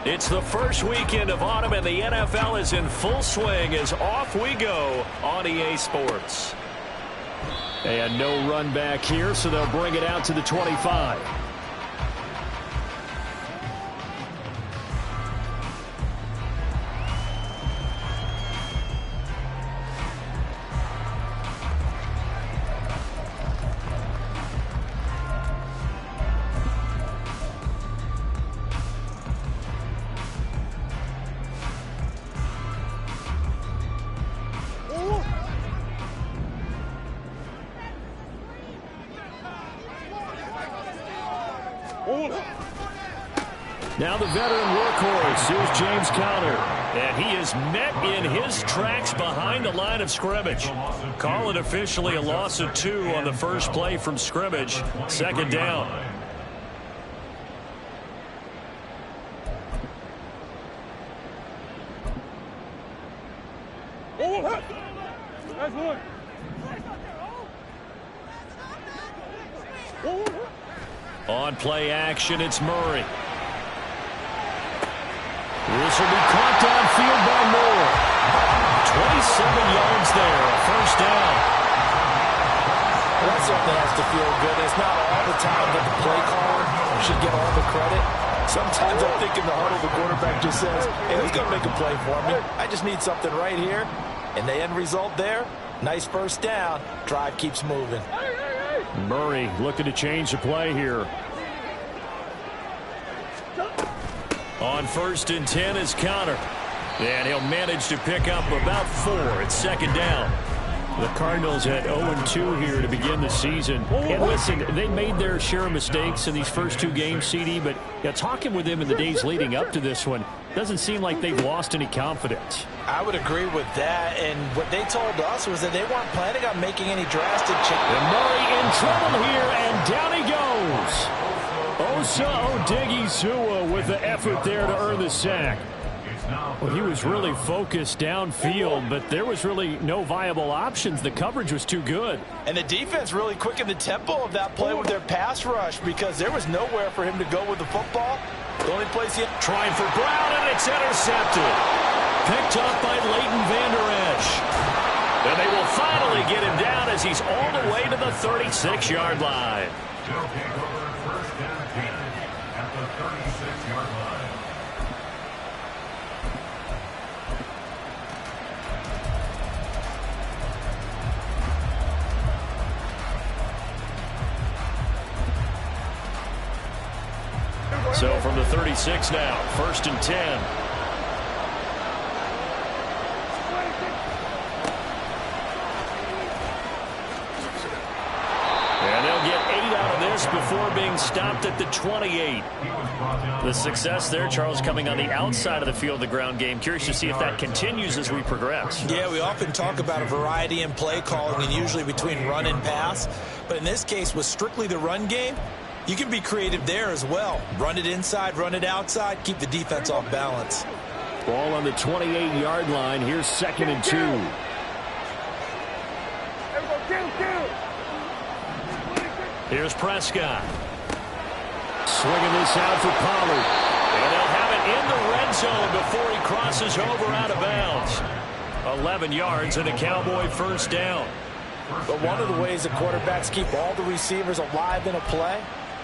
It's the first weekend of autumn, and the NFL is in full swing as off we go on EA Sports. And no run back here, so they'll bring it out to the 25. Now the veteran workhorse, here's James Conner. And he is met in his tracks behind the line of scrimmage. Call it officially a loss of 2 on the first play from scrimmage. Second down. On play action, it's Murray. This will be caught downfield by Moore. 27 yards there, a first down. Well, that certainly has to feel good. It's not all the time that the play caller should get all the credit. Sometimes I think in the huddle, the quarterback just says, hey, who's going to make a play for me? I just need something right here. And the end result there, nice first down. Drive keeps moving. Murray looking to change the play here. On 1st and 10 is Conner. And he'll manage to pick up about 4. It's second down. The Cardinals had 0-2 here to begin the season. And listen, they made their share of mistakes in these first 2 games, CD, but talking with them in the days leading up to this one, doesn't seem like they've lost any confidence. I would agree with that, and what they told us was that they weren't planning on making any drastic changes. And Murray in trouble here, and down he goes. Osa Odighizuwa with the effort there to earn the sack. Well, he was really focused downfield, but there was really no viable options. The coverage was too good. And the defense really quickened the tempo of that play with their pass rush because there was nowhere for him to go with the football. The only place he had... Trying for Brown, and it's intercepted. Picked up by Leighton Vander Esch. And they will finally get him down as he's all the way to the 36-yard line. So from the 36 now, 1st and 10. And they'll get 8 out of this before being stopped at the 28. The success there, Charles, coming on the outside of the field, the ground game. Curious to see if that continues as we progress. Yeah, we often talk about a variety in play calling and usually between run and pass. But in this case, with strictly the run game, you can be creative there as well. Run it inside, run it outside, keep the defense off balance. Ball on the 28-yard line. Here's 2nd and 2. Here's Prescott. Swinging this out for Pollard. And they'll have it in the red zone before he crosses over out of bounds. 11 yards and a Cowboy first down. But one of the ways the quarterbacks keep all the receivers alive in a play,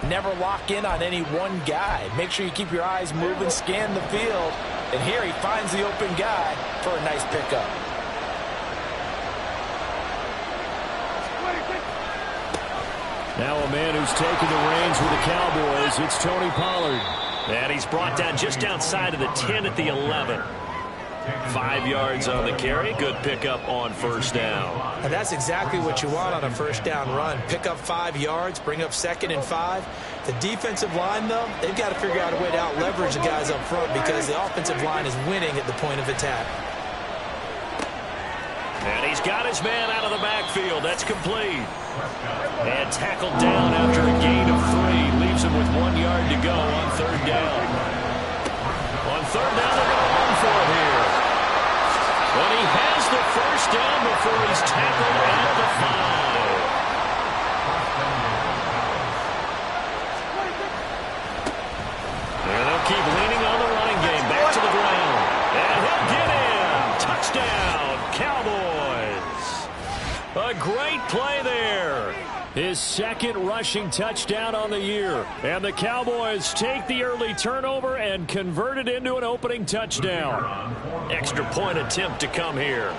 never lock in on any one guy. Make sure you keep your eyes moving, scan the field. And here he finds the open guy for a nice pickup. Now a man who's taken the reins with the Cowboys, it's Tony Pollard. And he's brought down just outside of the 10 at the 11. 5 yards on the carry. Good pickup on first down. And that's exactly what you want on a first down run. Pick up 5 yards, bring up 2nd and 5. The defensive line, though, they've got to figure out a way to out-leverage the guys up front because the offensive line is winning at the point of attack. And he's got his man out of the backfield. That's complete. And tackled down after a gain of 3. Leaves him with 1 yard to go on 3rd down. On 3rd down, they're going to run for it here. But he has the first down before he's tackled at the 5. And they'll keep leaning on the running game great play there. His second rushing touchdown on the year. And the Cowboys take the early turnover and convert it into an opening touchdown. Extra point attempt to come here.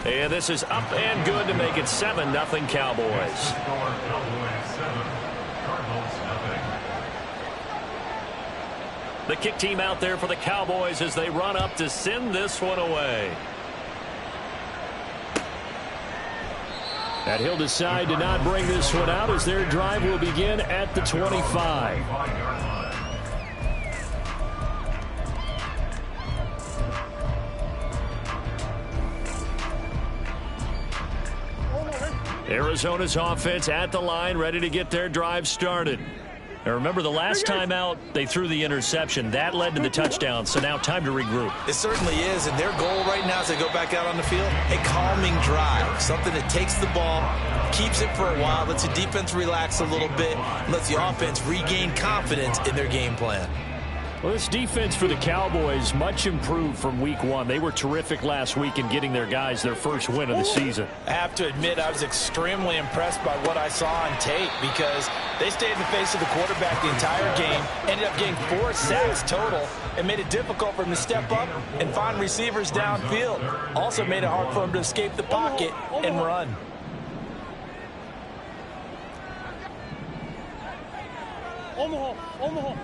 And this is up and good to make it 7-0 Cowboys. The kick team out there for the Cowboys as they run up to send this one away. And he'll decide to not bring this one out as their drive will begin at the 25. Arizona's offense at the line, ready to get their drive started. Now remember, the last time out, they threw the interception. That led to the touchdown, so now time to regroup. It certainly is, and their goal right now as they go back out on the field, a calming drive, something that takes the ball, keeps it for a while, lets the defense relax a little bit, lets the offense regain confidence in their game plan. Well, this defense for the Cowboys much improved from week one. They were terrific last week in getting their guys their first win of the season. I have to admit, I was extremely impressed by what I saw on tape because they stayed in the face of the quarterback the entire game, ended up getting 4 sacks total, and made it difficult for him to step up and find receivers downfield. Also made it hard for him to escape the pocket and run. Omaha.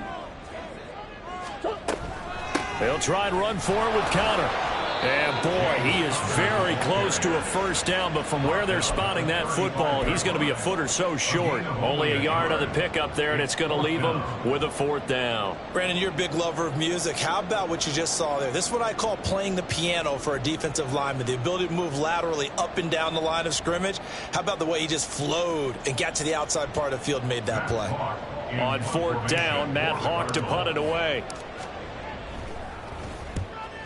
They'll try and run forward with Connor. And, boy, he is very close to a first down, but from where they're spotting that football, he's going to be a foot or so short. Only a yard on the pickup there, and it's going to leave him with a 4th down. Brandon, you're a big lover of music. How about what you just saw there? This is what I call playing the piano for a defensive lineman, the ability to move laterally up and down the line of scrimmage. How about the way he just flowed and got to the outside part of the field and made that play? On 4th down, Matt Hawk to punt it away.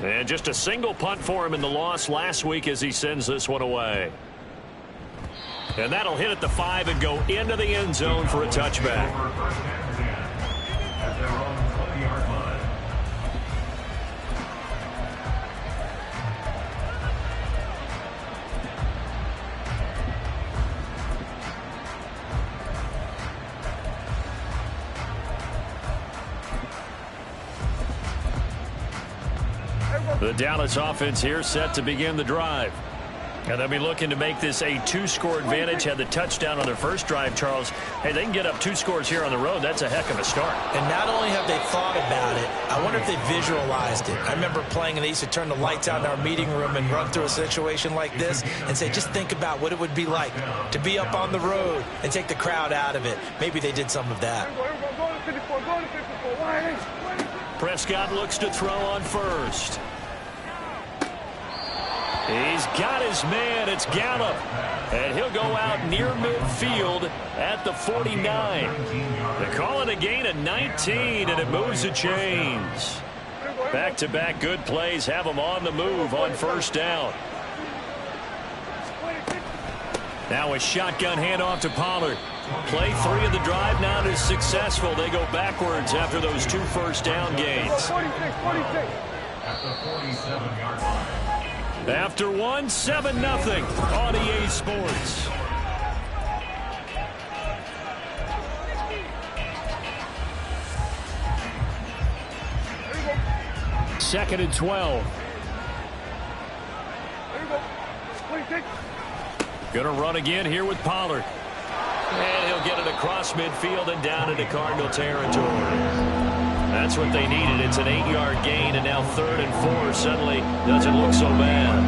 And just a single punt for him in the loss last week as he sends this one away. And that'll hit at the 5 and go into the end zone for a touchback. The Dallas offense here set to begin the drive. And they'll be looking to make this a 2-score advantage. Had the touchdown on their first drive, Charles. Hey, they can get up 2 scores here on the road. That's a heck of a start. And not only have they thought about it, I wonder if they visualized it. I remember playing, and they used to turn the lights out in our meeting room and run through a situation like this and say, just think about what it would be like to be up on the road and take the crowd out of it. Maybe they did some of that. Prescott looks to throw on first. He's got his man. It's Gallup. And he'll go out near midfield at the 49. They call it a gain of 19, and it moves the chains. Back-to-back good plays have them on the move on first down. Now a shotgun handoff to Pollard. Play 3 of the drive not as successful. They go backwards after those 2 first down gains. At the 47-yard line. After 1, 7-0 on EA Sports. Second and 12. Gonna run again here with Pollard. And he'll get it across midfield and down into Cardinal territory. That's what they needed. It's an 8-yard gain, and now 3rd and 4 suddenly doesn't look so bad.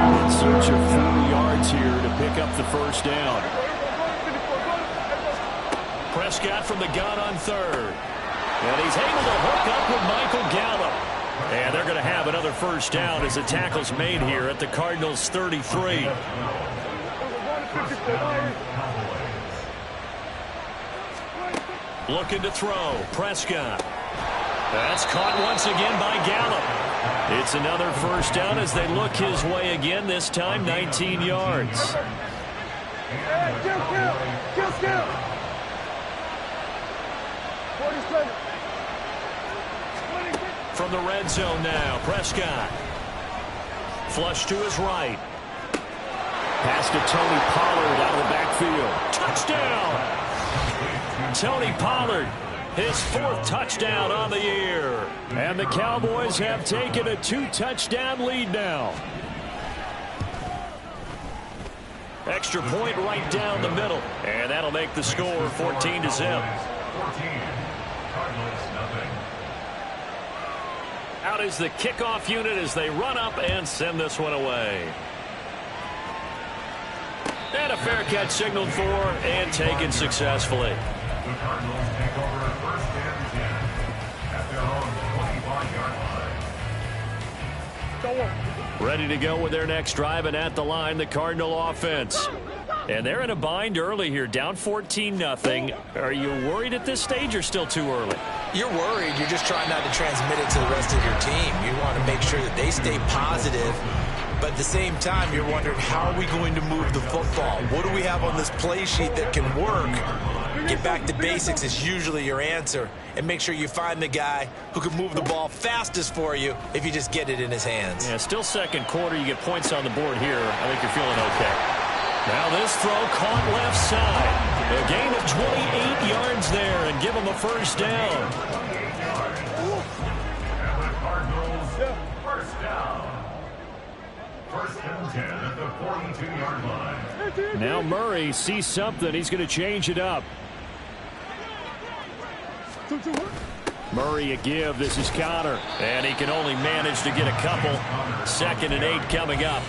In search of 4 yards here to pick up the first down. Prescott from the gun on 3rd. And he's able to hook up with Michael Gallup. And they're going to have another first down as the tackle's made here at the Cardinals' 33. Looking to throw. Prescott. That's caught once again by Gallup. It's another first down as they look his way again, this time 19 yards. From the red zone now, Prescott. Flush to his right. Pass to Tony Pollard out of the backfield. Touchdown! Tony Pollard, his 4th touchdown on the year. And the Cowboys have taken a 2-touchdown lead now. Extra point right down the middle. And that'll make the score 14-0. 14. Cardinals, nothing. Out is the kickoff unit as they run up and send this one away. And a fair catch signaled for and taken successfully. The Cardinals take over 1st and 10 at their own 25-yard line. Ready to go with their next drive, and at the line, the Cardinal offense. And they're in a bind early here, down 14-0. Are you worried at this stage or still too early? You're worried. You're just trying not to transmit it to the rest of your team. You want to make sure that they stay positive. But at the same time, you're wondering, how are we going to move the football? What do we have on this play sheet that can work? Get back to basics is usually your answer. And make sure you find the guy who can move the ball fastest for you if you just get it in his hands. Yeah, still second quarter. You get points on the board here. I think you're feeling okay. Now this throw caught left side. A gain of 28 yards there and give him a 1st down. And the Cardinals, 1st down. 1st and 10 at the 42-yard line. Now Murray sees something. He's going to change it up. Murray a give. This is Connor. And he can only manage to get a couple. 2nd and 8 coming up.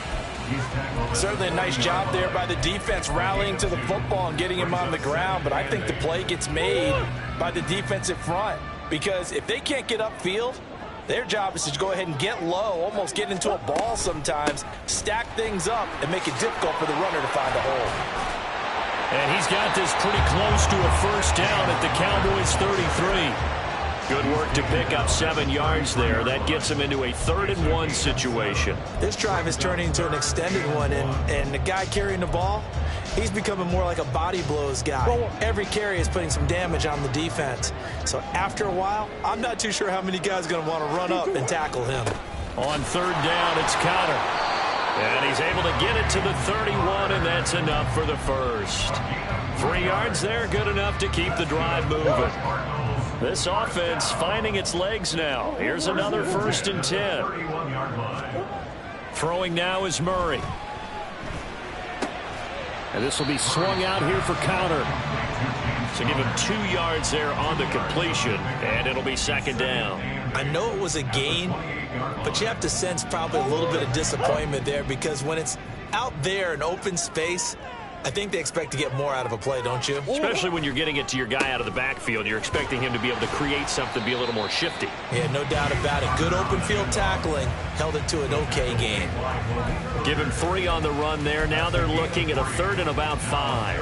Certainly a nice job there by the defense rallying to the football and getting him on the ground. But I think the play gets made by the defensive front. Because if they can't get upfield, their job is to go ahead and get low, almost get into a ball sometimes, stack things up, and make it difficult for the runner to find a hole. And he's got this pretty close to a 1st down at the Cowboys' 33. Good work to pick up 7 yards there. That gets him into a 3rd and 1 situation. This drive is turning into an extended one, and the guy carrying the ball, he's becoming more like a body blows guy. Every carry is putting some damage on the defense. So after a while, I'm not too sure how many guys are going to want to run up and tackle him. On 3rd down, it's Connor. And he's able to get it to the 31, and that's enough for the 1st. 3 yards there, good enough to keep the drive moving. This offense finding its legs now. Here's another 1st and 10. Throwing now is Murray. And this will be swung out here for Connor. So give him 2 yards there on the completion, and it'll be 2nd down. I know it was a gain, but you have to sense probably a little bit of disappointment there, because when it's out there in open space, I think they expect to get more out of a play, don't you? Especially when you're getting it to your guy out of the backfield. You're expecting him to be able to create something, be a little more shifty. Yeah, no doubt about it. Good open field tackling. Held it to an okay gain. Give him 3 on the run there. Now they're looking at a 3rd and about 5.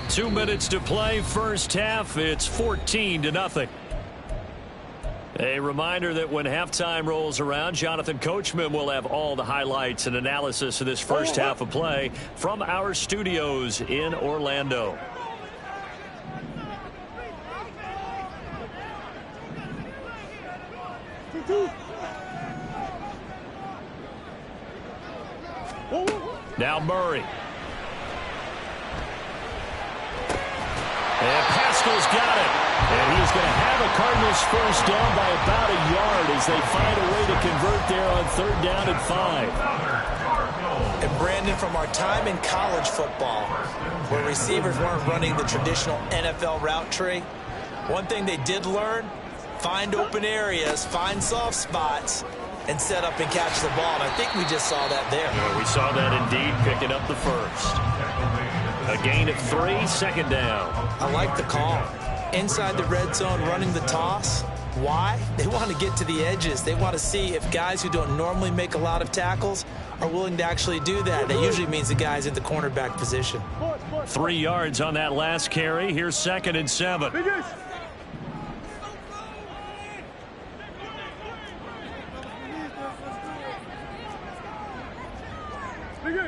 2 minutes to play. First half, it's 14-0. A reminder that when halftime rolls around, Jonathan Coachman will have all the highlights and analysis of this first half of play from our studios in Orlando. Now Murray. And Pascal's got it. And he's going to have a Cardinals 1st down by about a yard as they find a way to convert there on 3rd down and 5. And Brandon, from our time in college football, where receivers weren't running the traditional NFL route tree, one thing they did learn, find open areas, find soft spots, and set up and catch the ball. And I think we just saw that there. Yeah, we saw that indeed, picking up the 1st. A gain of 3, 2nd down. I like the call. Inside the red zone, running the toss. Why? They want to get to the edges. They want to see if guys who don't normally make a lot of tackles are willing to actually do that. That usually means the guy's in the cornerback position. 3 yards on that last carry. Here's 2nd and 7.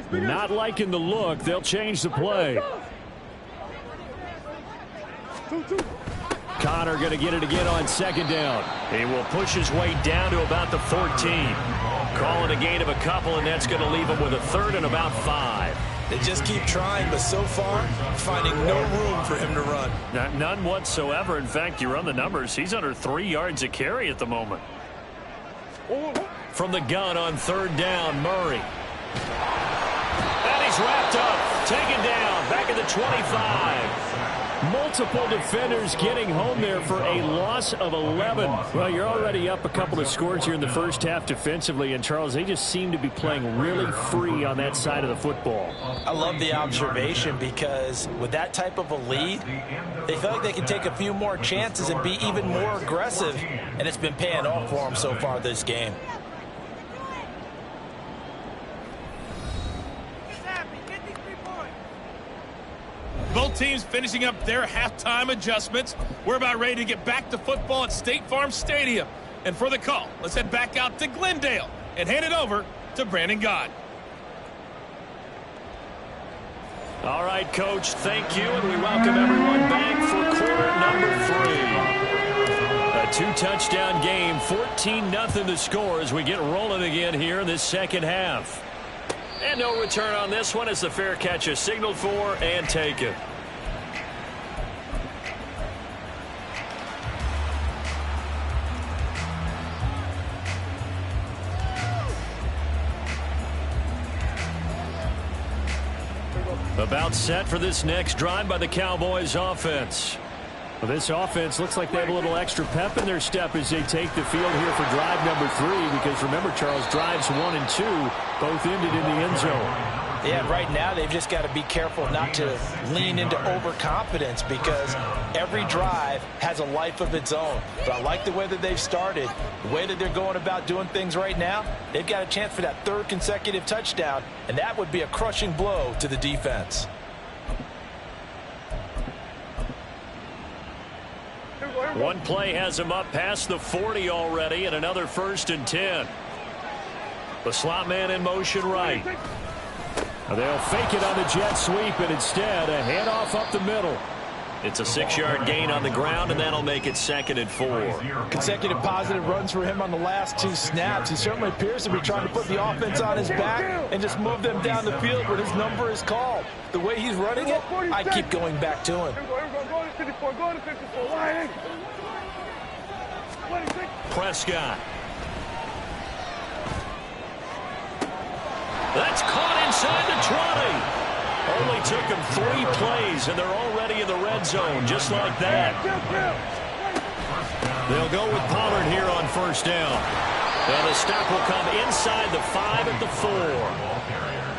Not liking the look. They'll change the play. Connor Connor going to get it again on second down. He will push his way down to about the 14. Calling a gain of a couple, and that's going to leave him with a third and about 5. They just keep trying, but so far, finding no room for him to run. None whatsoever. In fact, you run the numbers. He's under 3 yards a carry at the moment. From the gun on third down, Murray. And he's wrapped up, taken down, back at the 25. Multiple defenders getting home there for a loss of 11. Well, you're already up a couple of scores here in the first half defensively, and Charles, they just seem to be playing really free on that side of the football. I love the observation because with that type of a lead, they feel like they can take a few more chances and be even more aggressive, and it's been paying off for them so far this game. Both teams finishing up their halftime adjustments. We're about ready to get back to football at State Farm Stadium. And for the call, let's head back out to Glendale and hand it over to Brandon Gott. All right, Coach, thank you, and we welcome everyone back for quarter number 3. A 2-touchdown game, 14-0 the score as we get rolling again here in this second half. And no return on this one as the fair catch is signaled for and taken. About set for this next drive by the Cowboys offense. Well, this offense looks like they have a little extra pep in their step as they take the field here for drive number 3, because remember, Charles, drives 1 and 2 both ended in the end zone. Yeah, right now they've just got to be careful not to lean into overconfidence because every drive has a life of its own. But I like the way that they've started, the way that they're going about doing things right now. They've got a chance for that 3rd consecutive touchdown, and that would be a crushing blow to the defense. One play has him up past the 40 already, and another 1st and 10. The slot man in motion right. They'll fake it on the jet sweep, and instead a handoff up the middle. It's a 6-yard gain on the ground, and that'll make it 2nd and 4. Consecutive positive runs for him on the last 2 snaps. He certainly appears to be trying to put the offense on his back and just move them down the field when his number is called. The way he's running it, I keep going back to him. Prescott. That's caught inside the 20. Only took them 3 plays, and they're already in the red zone, just like that. They'll go with Pollard here on 1st down. And the stop will come inside the 5 at the 4.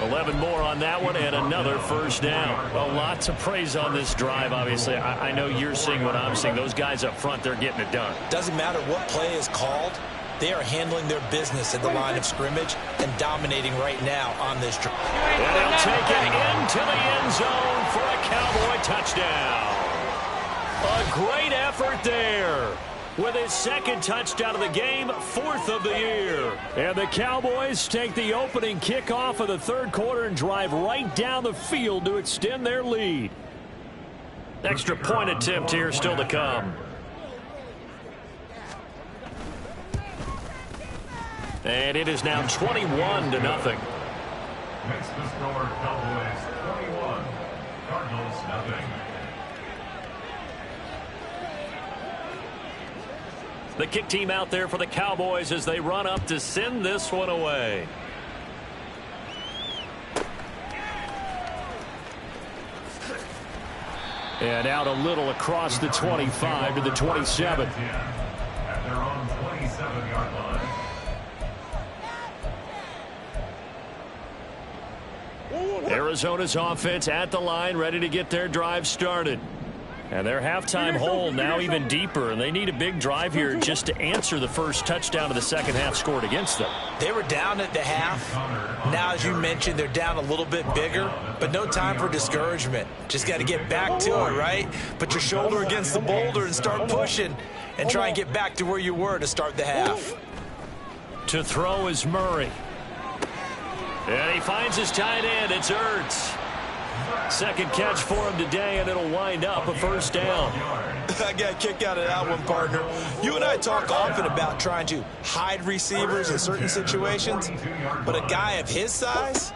11 more on that one, and another 1st down. Well, lots of praise on this drive, obviously. I know you're seeing what I'm seeing. Those guys up front, they're getting it done. Doesn't matter what play is called. They are handling their business at the line of scrimmage and dominating right now on this drive. And they'll take it into the end zone for a Cowboy touchdown. A great effort there. With his 2nd touchdown of the game, 4th of the year. And the Cowboys take the opening kickoff of the 3rd quarter and drive right down the field to extend their lead. Extra point attempt here still to come. And it is now 21-0. Next to score, Cowboys 21, Cardinals nothing. The kick team out there for the Cowboys as they run up to send this one away. And out a little across the 25 to the 27. At their own 27-yard line. Arizona's offense at the line, ready to get their drive started. And their halftime hole now even deeper, and they need a big drive here just to answer the first touchdown of the second half scored against them. They were down at the half. Now, as you mentioned, they're down a little bit bigger, but no time for discouragement. Just got to get back to it, right? Put your shoulder against the boulder and start pushing and try and get back to where you were to start the half. To throw is Murray. And he finds his tight end. It's Ertz. Second catch for him today, and it'll wind up a first down. I got a kick out of that one, partner. You and I talk often about trying to hide receivers in certain situations, but a guy of his size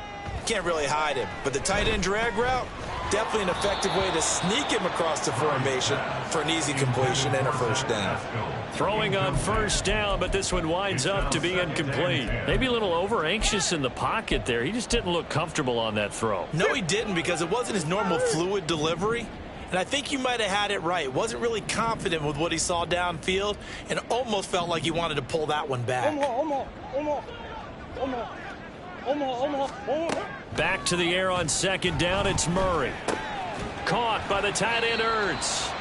can't really hide him. But the tight end drag route, definitely an effective way to sneak him across the formation for an easy completion and a first down. Throwing on first down, but this one winds up to be incomplete. Maybe a little over-anxious in the pocket there. He just didn't look comfortable on that throw. No, he didn't, because it wasn't his normal fluid delivery. And I think you might have had it right. Wasn't really confident with what he saw downfield and almost felt like he wanted to pull that one back. Back to the air on second down. It's Murray. Caught by the tight end Ertz.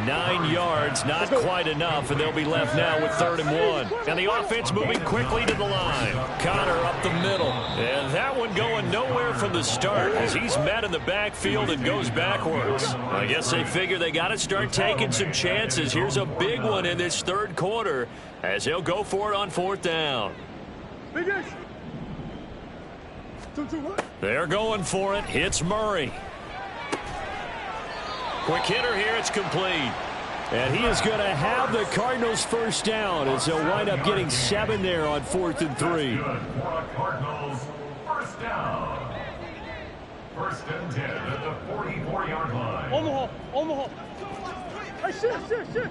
9 yards, not quite enough, and they'll be left now with 3rd and 1. And the offense moving quickly to the line. Connor up the middle. And that one going nowhere from the start as he's met in the backfield and goes backwards. I guess they figure they got to start taking some chances. Here's a big one in this 3rd quarter as he'll go for it on 4th down. They're going for it. Hits Murray. Quick hitter here. It's complete. And he is going to have the Cardinals first down as they'll wind up getting 7 there on 4th and 3. Cardinals first down. 1st and 10 at the 44-yard line. Omaha. Hey, shit.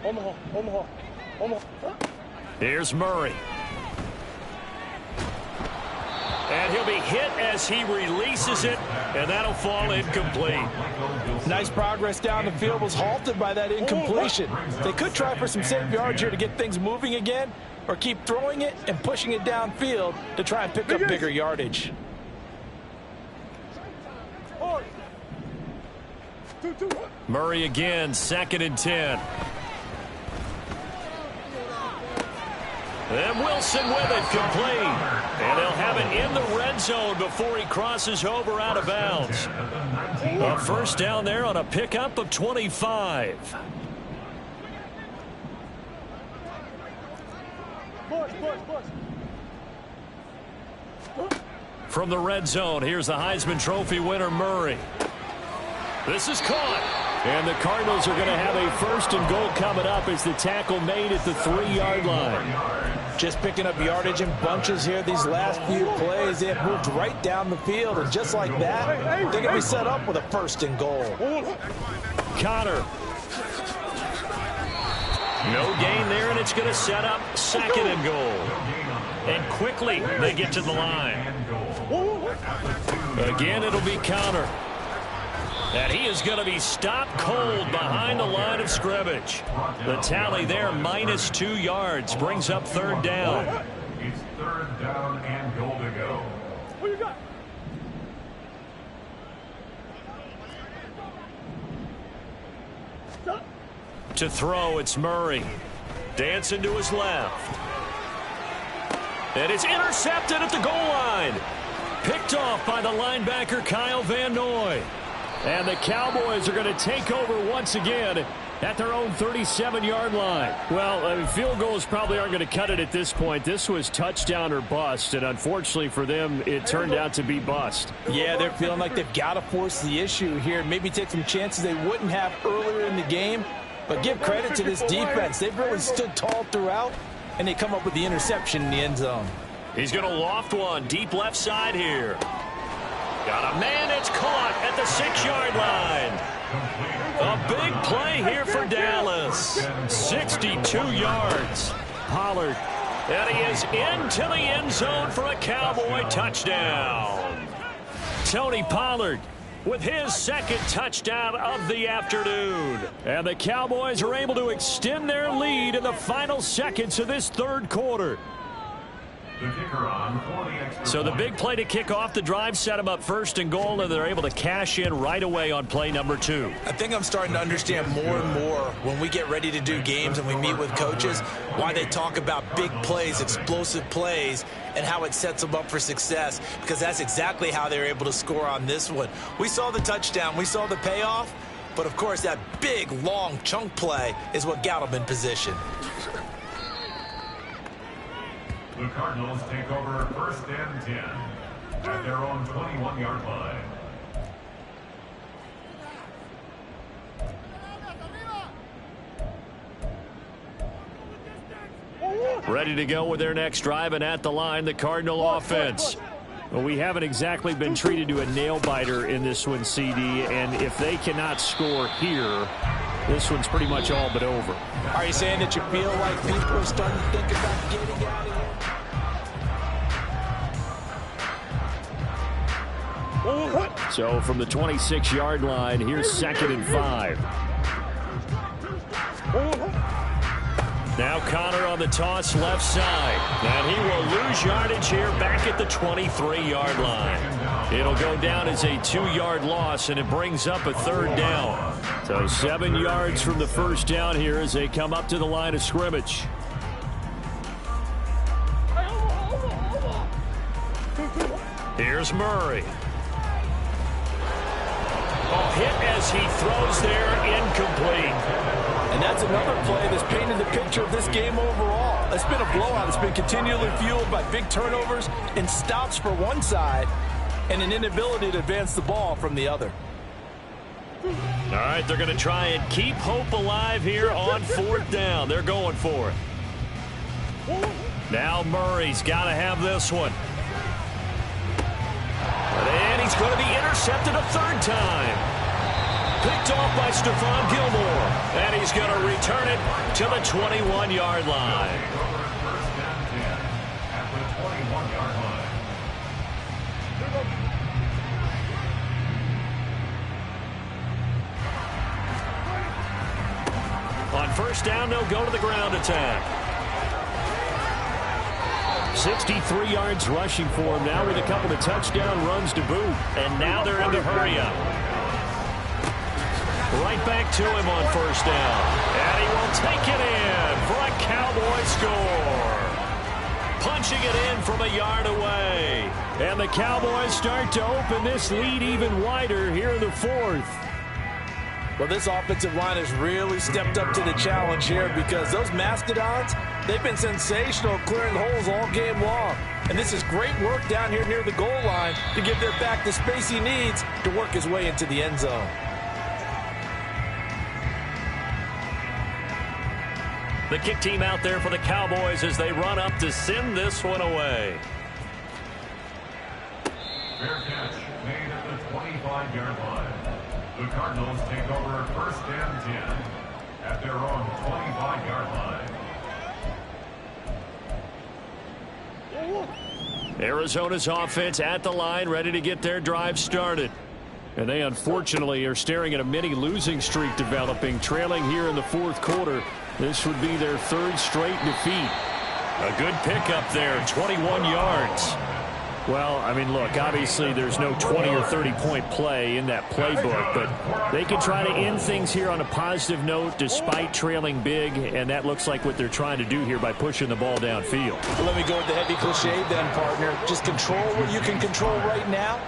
Omaha. Here's Murray. And he'll be hit as he releases it, and that'll fall incomplete. Nice progress down the field, was halted by that incompletion. They could try for some safe yards here to get things moving again, or keep throwing it and pushing it downfield to try and pick up bigger yardage. Murray again, 2nd and 10. And Wilson with it, complete. And they'll have it in the red zone before he crosses over out of bounds. A first down there on a pickup of 25. From the red zone, here's the Heisman Trophy winner, Murray. This is caught. And the Cardinals are going to have a 1st and goal coming up as the tackle made at the 3-yard line. Just picking up yardage in bunches here these last few plays. They have moved right down the field, and just like that, they're going to be set up with a 1st and goal. Connor. No gain there, and it's going to set up 2nd and goal. And quickly they get to the line. Again, it'll be Connor. And he is going to be stopped cold behind the line of scrimmage. The tally there, -2 yards, brings up 3rd down. It's 3rd down and goal to go. What you got? To throw, it's Murray. Dancing to his left. And it's intercepted at the goal line. Picked off by the linebacker, Kyle Van Noy. And the Cowboys are going to take over once again at their own 37-yard line. Well, field goals probably aren't going to cut it at this point. This was touchdown or bust, and unfortunately for them, it turned out to be bust. Yeah, they're feeling like they've got to force the issue here. Maybe take some chances they wouldn't have earlier in the game. But give credit to this defense. They've really stood tall throughout, and they come up with the interception in the end zone. He's going to loft one deep left side here. Got a man that's caught at the 6-yard line. A big play here for Dallas. 62 yards. Pollard. And he is into the end zone for a Cowboy touchdown. Tony Pollard with his 2nd touchdown of the afternoon. And the Cowboys are able to extend their lead in the final seconds of this 3rd quarter. So the big play to kick off the drive set them up 1st and goal, and they're able to cash in right away on play number 2. I think I'm starting to understand more and more when we get ready to do games and we meet with coaches why they talk about big plays, explosive plays, and how it sets them up for success, because that's exactly how they're able to score on this one. We saw the touchdown, we saw the payoff, but of course that big, long chunk play is what got them in position. The Cardinals take over 1st and 10 at their own 21-yard line. Ready to go with their next drive, and at the line, the Cardinal offense. Well, we haven't exactly been treated to a nail-biter in this one, CD, and if they cannot score here, this one's pretty much all but over. Are you saying that you feel like people are starting to think about getting out of here? So from the 26-yard line, here's 2nd and 5. Now Connor on the toss left side. And he will lose yardage here back at the 23-yard line. It'll go down as a 2-yard loss, and it brings up a 3rd down. So 7 yards from the first down here as they come up to the line of scrimmage. Here's Murray. Hit as he throws there, incomplete. And that's another play that's painted the picture of this game overall. It's been a blowout. It's been continually fueled by big turnovers and stops for one side and an inability to advance the ball from the other. All right, they're going to try and keep hope alive here on 4th down. They're going for it. Now Murray's got to have this one. And he's going to be intercepted a 3rd time. Picked off by Stephon Gilmore. And he's going to return it to the 21-yard line. First down 10 at the 21-yard line. On first down, they'll go to the ground attack. 63 yards rushing for him now with a couple of touchdown runs to boot. And now they're in the hurry-up. Right back to him on first down. And he will take it in for a Cowboy score. Punching it in from a yard away. And the Cowboys start to open this lead even wider here in the 4th. Well, this offensive line has really stepped up to the challenge here because those Mastodons, they've been sensational clearing holes all game long. And this is great work down here near the goal line to give their back the space he needs to work his way into the end zone. The kick team out there for the Cowboys as they run up to send this one away. Fair catch made at the 25-yard line. The Cardinals take over first and 10 at their own 25-yard line. Arizona's offense at the line, ready to get their drive started. And they unfortunately are staring at a mini losing streak developing, trailing here in the 4th quarter. This would be their 3rd straight defeat. A good pickup there, 21 yards. Well, I mean, look, obviously there's no 20 or 30-point play in that playbook, but they can try to end things here on a positive note despite trailing big, and that looks like what they're trying to do here by pushing the ball downfield. Well, let me go with the heavy cliche then, partner. Just control what you can control right now,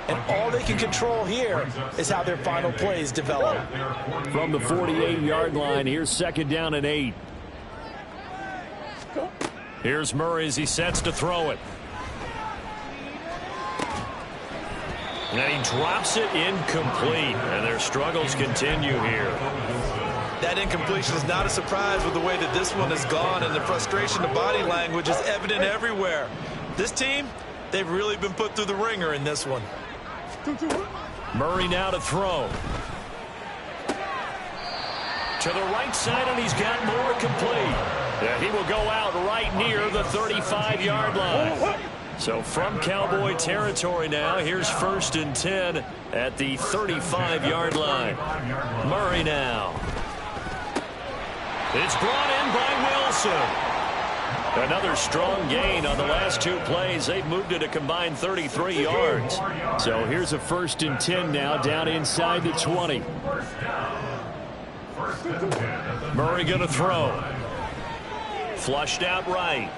and all they can control here is how their final plays develop. From the 48-yard line, here's 2nd down and 8. Here's Murray as he sets to throw it. And he drops it incomplete, and their struggles continue here. That incompletion is not a surprise with the way that this one has gone, and the frustration, the body language is evident everywhere. This team, they've really been put through the ringer in this one. Murray now to throw. To the right side, and he's got more complete. Yeah, he will go out right near the 35-yard line. So from Cowboy territory now, here's 1st and 10 at the 35-yard line. Murray now. It's brought in by Wilson. Another strong gain on the last 2 plays. They've moved it a combined 33 yards. So here's a 1st and 10 now down inside the 20. Murray going to throw. Flushed out right.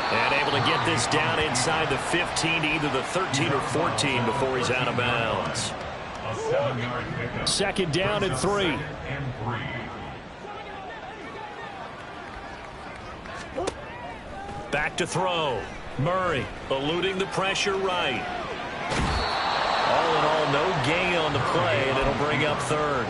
And able to get this down inside the 15 to either the 13 or 14 before he's out of bounds. 2nd down and 3. Back to throw. Murray eluding the pressure right. All in all, no gain on the play, and it'll bring up 3rd.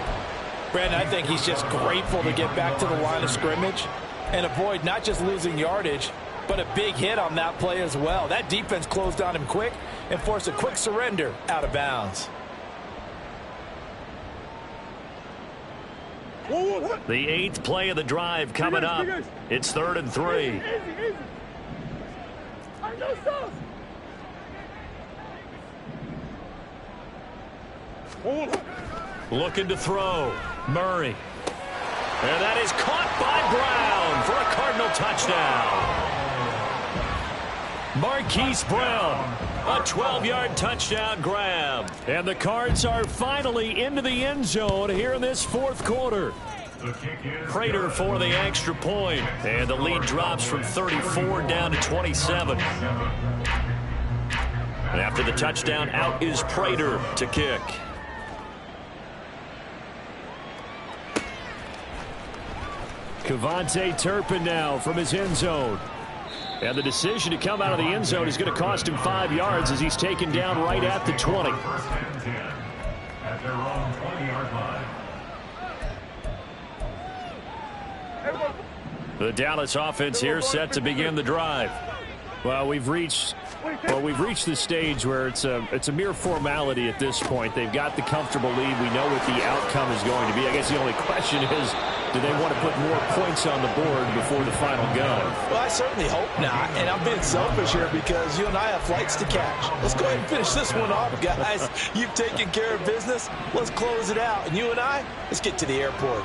Brandon, I think he's just grateful to get back to the line of scrimmage. and avoid not just losing yardage, but a big hit on that play as well. That defense closed on him quick and forced a quick surrender out of bounds. The 8th play of the drive coming up. It's 3rd and 3. Looking to throw. Murray. And that is caught by Brown for a Cardinal touchdown. Marquise Brown, a 12-yard touchdown grab. And the Cards are finally into the end zone here in this 4th quarter. Prater for the extra point. And the lead drops from 34 down to 27. And after the touchdown, out is Prater to kick. Kevontae Turpin now from his end zone. And the decision to come out of the end zone is going to cost him 5 yards as he's taken down right at the 20. First and 10 at their own 20-yard line. The Dallas offense here set to begin the drive. Well, we've reached the stage where it's a mere formality at this point. They've got the comfortable lead. We know what the outcome is going to be. I guess the only question is, do they want to put more points on the board before the final gun? Well, I certainly hope not, and I'm being selfish here because you and I have flights to catch. Let's go ahead and finish this one off, guys. You've taken care of business. Let's close it out. And you and I, let's get to the airport.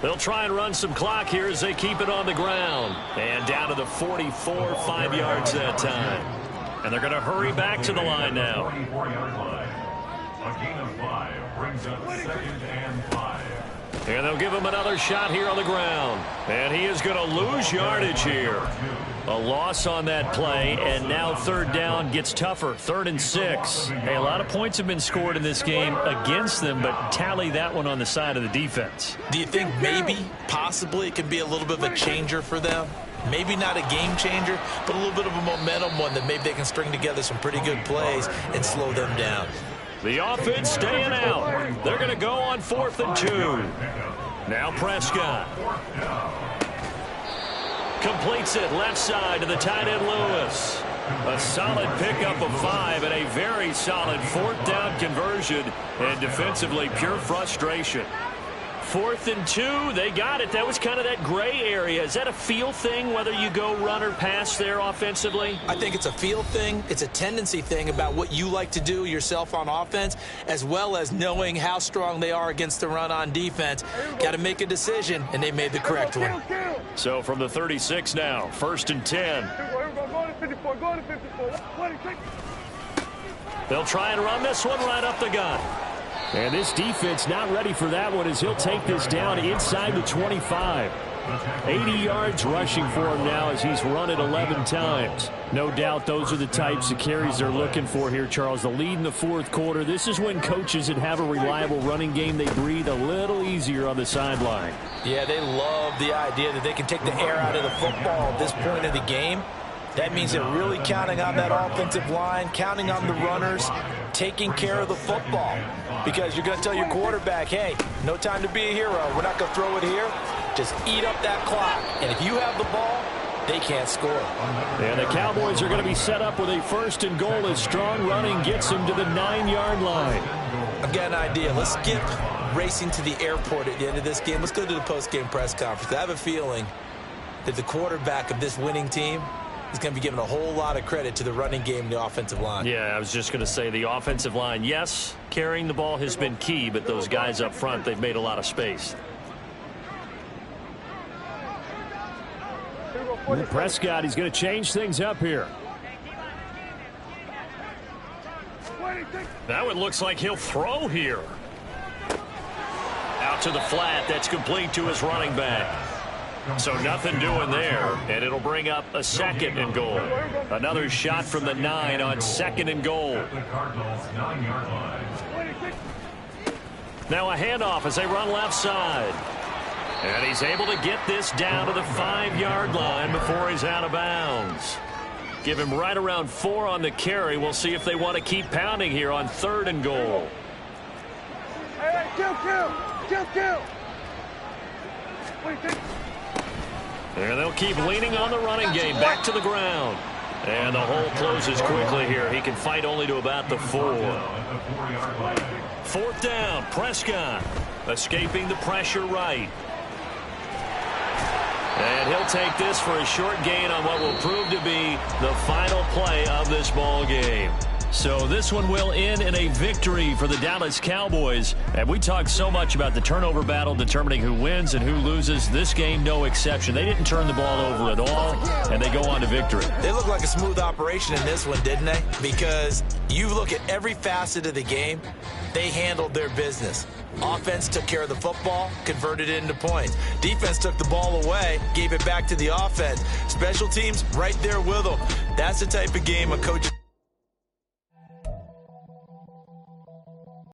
They'll try and run some clock here as they keep it on the ground. And down to the 44, 5 yards that time. And they're going to hurry back to the line now. 24-yard line. A gain of 5 brings up 2nd and 5. And they'll give him another shot here on the ground. And he is going to lose yardage here. A loss on that play, and now 3rd down gets tougher. 3rd and 6. Hey, a lot of points have been scored in this game against them, but tally that one on the side of the defense. Do you think maybe, possibly, it could be a little bit of a changer for them? Maybe not a game changer, but a little bit of a momentum one that maybe they can string together some pretty good plays and slow them down. The offense staying out. They're going to go on 4th and 2. Now Prescott. Completes it left side to the tight end Lewis. A solid pickup of 5 and a very solid 4th down conversion. And defensively, pure frustration. 4th and 2, they got it. That was kind of that gray area. Is that a feel thing, whether you go run or pass there offensively? I think it's a feel thing. It's a tendency thing about what you like to do yourself on offense, as well as knowing how strong they are against the run on defense. Got to make a decision, and they made the correct one. So from the 36 now, 1st and 10. They'll try and run this one right up the gut. And this defense not ready for that one as he'll take this down inside the 25. 80 yards rushing for him now as he's run it 11 times. No doubt those are the types of carries they're looking for here, Charles. The lead in the 4th quarter. This is when coaches that have a reliable running game, they breathe a little easier on the sideline. Yeah, they love the idea that they can take the air out of the football at this point of the game. That means they're really counting on that offensive line, counting on the runners, taking care of the football. Because you're going to tell your quarterback, hey, no time to be a hero. We're not going to throw it here. Just eat up that clock. And if you have the ball, they can't score. And the Cowboys are going to be set up with a 1st and goal as strong running gets them to the 9-yard line. I've got an idea. Let's skip racing to the airport at the end of this game. Let's go to the post-game press conference. I have a feeling that the quarterback of this winning team is going to be given a whole lot of credit to the running game and the offensive line. Yeah, I was just going to say the offensive line, yes, carrying the ball has been key, but those guys up front, they've made a lot of space. And Prescott, he's going to change things up here. That one looks like he'll throw here. Out to the flat, that's complete to his running back. So nothing doing there, and it'll bring up a 2nd and goal. Another shot from the 9 on 2nd and goal. Now a handoff as they run left side. And he's able to get this down to the 5-yard line before he's out of bounds. Give him right around 4 on the carry. We'll see if they want to keep pounding here on 3rd and goal. Hey, kill. And they'll keep leaning on the running game. Back to the ground. And the hole closes quickly here. He can fight only to about the 4. 4th down. Prescott escaping the pressure right. And he'll take this for a short gain on what will prove to be the final play of this ball game. So this one will end in a victory for the Dallas Cowboys. And we talked so much about the turnover battle determining who wins and who loses. This game, no exception. They didn't turn the ball over at all, and they go on to victory. They look like a smooth operation in this one, didn't they? Because you look at every facet of the game, they handled their business. Offense took care of the football, converted it into points. Defense took the ball away, gave it back to the offense. Special teams right there with them. That's the type of game a coach...